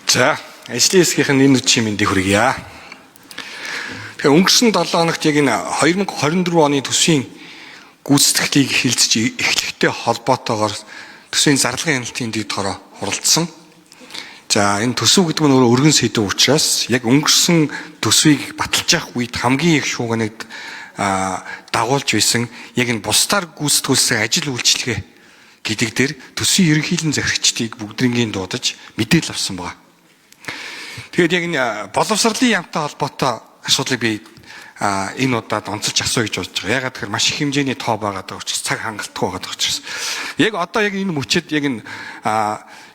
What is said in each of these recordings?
За, ажлын хэсгийнхэн энэ үдшийн мэндийг хүргье. Тэгэхээр өнгөрсөн 7 хоногт яг энэ 2024 оны төсвийн гүйцэтгэлийг хилцэж эхлэхтэй холбоотойгоор төсвийн зарлагын хяналтын дэд хороо хуралдсан. За, энэ төсөв гэдэг нь өөрөө өргөн сэдв учраас яг өнгөрсөн төсвийг баталж явах үед хамгийн их шуугиныг дагуулж байсан яг энэ бусдаар гүйцэтгүүлсэн ажил үйлчилгээ гэдэг дээр төсвийн ерөнхийлөн захирагчдыг бүгдрингийн дуудаж мэдээлэл авсан байна. Тэгээд яг энэ боловсролын яамтай холбоотой асуудлыг би энэ удаад онцолж асууя гэж бодож байгаа. Ягаад гэхээр маш их хэмжээний тоо байгаа учраас цаг хангалттай байгаа учраас. Яг одоо яг энэ мөчөд яг энэ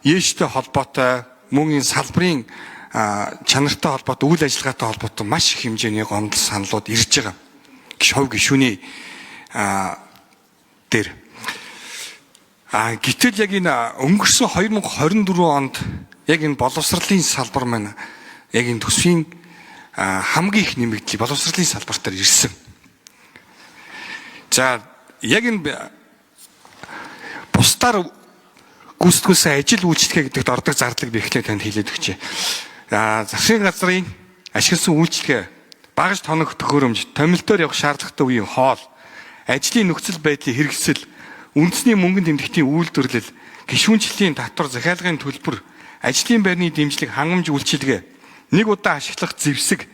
ээжтэй холбоотой мөн энэ салбарын чанартай холбоотой үйл ажиллагаатай холбоотой маш их хэмжээний гомдол саналууд ирж байгаа. Шов гишүүний дээр. Гэтэл яг энэ өнгөрсөн 2024 онд яг энэ боловсролын салбар маань яг энэ төсвийн хамгийн их нэмэгдэл боловсролын салбартаар ирсэн. За яг энэ бусдаар гүйцэтгүүлсэн ажил үйлчлэгээ гэдэгт ордог зардлыг би эхлээд танд хэлээд өгчээ. Засгийн газрын ашигласан үйлчлэгээ, багаж тоног төхөөрөмж, томилтоор явах шаардлагатай үеийн хоол, ажлын нөхцөл байдлын хэрэгсэл, үндэсний мөнгөн тэмдэгтийн үйлдвэрлэл, гишүүнчлэлийн татвар, захиалгын төлбөр, ажлын байрны дэмжлэг, хангамж үйлчилгээ, нэг удаа ашиглах зэвсэг,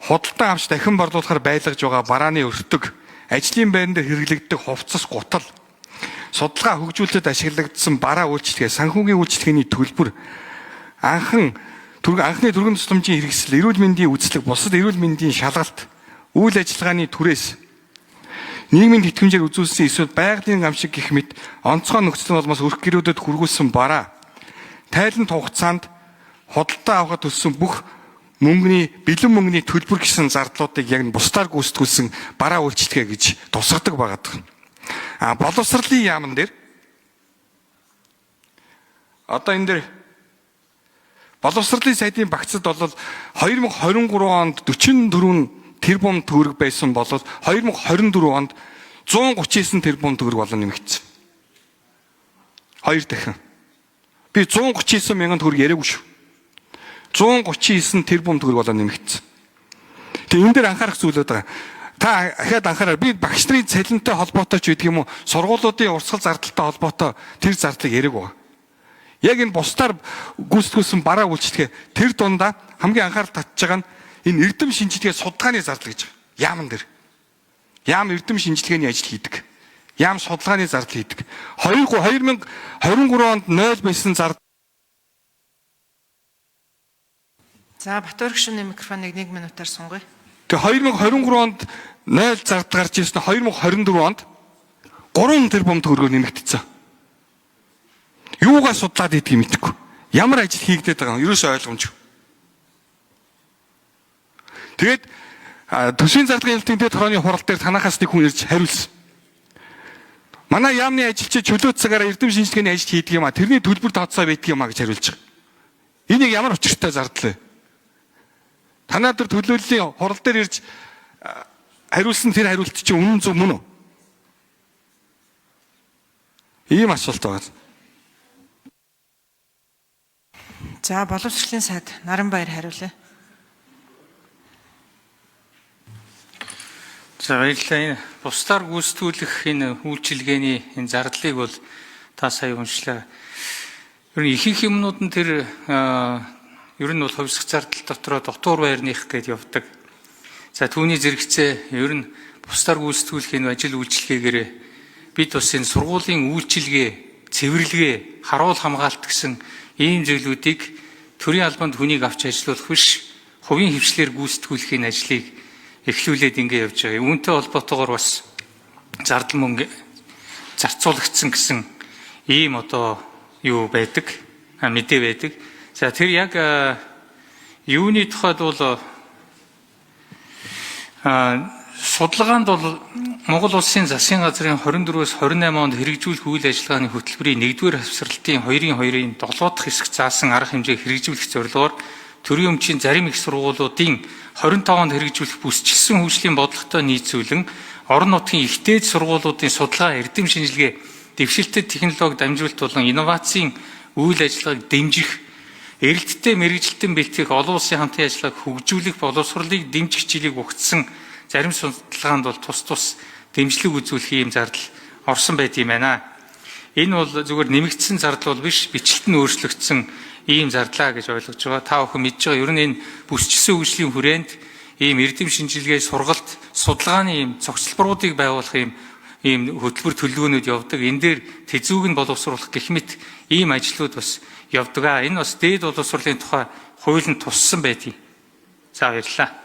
худалдан авч дахин борлуулахаар байлгаж байгаа барааны өртөг, ажлын байранд хэрэглэгддэг хувцас гутал, судалгаа хөгжүүлэлтэд ашиглагдсан бараа үйлчилгээ, санхүүгийн үйлчилгээний төлбөр, анхны түргэн тусламжийн хэрэгсэл, эрүүл мэндийн үзлэг, бусад эрүүл мэндийн шалгалт, үйл ажиллагааны түрээс, нийгмийн тэтгэмжээр үзүүлсэн эсвэл байгалийн гамшиг гэх мэт онцгой нөхцөл болмоос өрх гэрүүдэд хүргүүлсэн бараа, тайлант хугацаанд худалдаа авахд төлсөн бүх бэлэн мөнгөний төлбөр гэсэн зардлуудыг яг бусдаар гүйцэтгүүлсэн бараа үйлчилгээ гэж тусгадаг байгаад байна. Боловсролын яамн дээр одоо энэ дээр боловсролын сайдын багцад бол 2023 онд 44 тэрбум төгрөг байсан бол 2024 онд 139 тэрбум төгрөг болон нэмэгдсэн. 2 дахин. Би 139 мянган төгрөг яриаггүй шүү. 139 тэрбум төгрөг болон нэмэгдсэн. Тэгээ энэ дээр анхаарах зүйлүүд байгаа. Та ахаад анхаараа, би багш нарын цалинтай холбоотой ч гэдэг юм уу, сургуулиудын урсгал зардалтай холбоотой тэр зардлыг яриаг байгаа. Яг энэ бусдаар гүйцэтгүүлсэн бараа үйлчлэгээ тэр дундаа хамгийн анхаарал татж байгаа нь энэ эрдэм шинжилгээ судалгааны зардал гэж байгаа. Яамн дээр. Яам эрдэм шинжилгээний ажил хийдэг. Яам судалгааны зардал хийдэг. 2023 онд 0 байсан зардал. За Батбаяр гишүүний микрофоныг 1 минутаар сунгая. Тэгээ 2023 онд 0 зардал гарч ирсэн 2024 онд 3 тэрбум төгрөгөөр нэмэгдсэн. Юугаа судлаад идэх юм мэдэхгүй. Ямар ажил хийгдээд байгаа юм ерөөсөө ойлгомжгүй. Тэгээд төсвийн зарлагын хяналтын дэд хорооны хурал дээр танахаас нэг хүн ирж хариулсан. Манай яамны ажилчид чөлөө цагаараа эрдэм шинжилгээний ажил хийдэг юм а. Тэрний төлбөр тооцоо байдаг юм а гэж хариулж байгаа. Энийг ямар учиртай зардал вэ? Танаа дээр төлөөллийн хурал дээр ирж хариулсан тэр хариулт чинь үнэн зөв мөн үү? Ийм асуулт байна. За боловсролын сайд Наранбаяр хариулъя. За баярлалаа. Энэ бусдаар гүйцэтгүүлэх энэ үйлчилгээний энэ зардлыг бол та сая уншлаа. Ер нь ихэнх юмнууд нь тэр ер нь бол хувьсгах зардал дотроо дотуур байрных гэдээ явдаг. За түүний зэрэгцээ ер нь бусдаар гүйцэтгүүлэх энэ ажил үйлчилгээгээр бид бас энэ сургуулийн үйлчилгээ, цэвэрлэгээ, харуул хамгаалт гэсэн ийм зүйлүүдийг төрийн албанд хүнийг авч ажиллуулах биш, хувийн хвшлэр гүйцэтгүүлэх энэ ажлыг эхлүүлээд ингэ явж байгаа. Үүнтэй холбоотойгоор бас зардал мөнгө зарцуулагдсан гэсэн ийм одоо юу байдаг, мэдээ байдаг. За тэр яг юуны тухайд бол судалгаанд бол Монгол Улсын засгийн газрын 24-өөс 28 онд хэрэгжүүлэх үйл ажиллагааны хөтөлбөрийн 1-р хавсралтын 2-ын 7 дахь хэсэг заасан арга хэмжээг хэрэгжүүлэх зорилгоор төрийн өмчийн зарим их сургуулиудын 25 онд хэрэгжүүлэх бүсчилсэн хөгжлийн бодлоготой нийцүүлэн орон нутгийн ихтэй сургуулиудын судалгаа, эрдэм шинжилгээ, дэвшилтэд технологи дамжуулалт болон инновацийн үйл ажиллагааг дэмжих эрэлттэй мэрэгжилтэн бэлтгэх олон улсын хамтын ажиллагааг хөгжүүлэх боловсролыг дэмжих хичээлийг өгсөн зарим судалгаанд бол тус дэмжлэг үзүүлэх ийм зардал орсон байт юм байна. Энэ бол зүгээр нэмэгдсэн зардал бол биш, бичлэлт нь өөрчлөгдсөн ийм зардлаа гэж ойлгож байгаа. Та бүхэн мэдж байгаа. Ер нь энэ бүсчилсэн хөгжлийн хүрээнд ийм эрдэм шинжилгээ, сургалт, судалгааны ийм цогцлборуудыг байгуулах ийм хөтөлбөр төлөвлөгөөнүүд явдаг. Энэ дээр тэзүүг нь боловсруулах гэх мэт ийм ажлууд бас явдаг. Энэ бас дээд боловсруулалтын тухай хуулинд туссан байдгийг. За баярлалаа.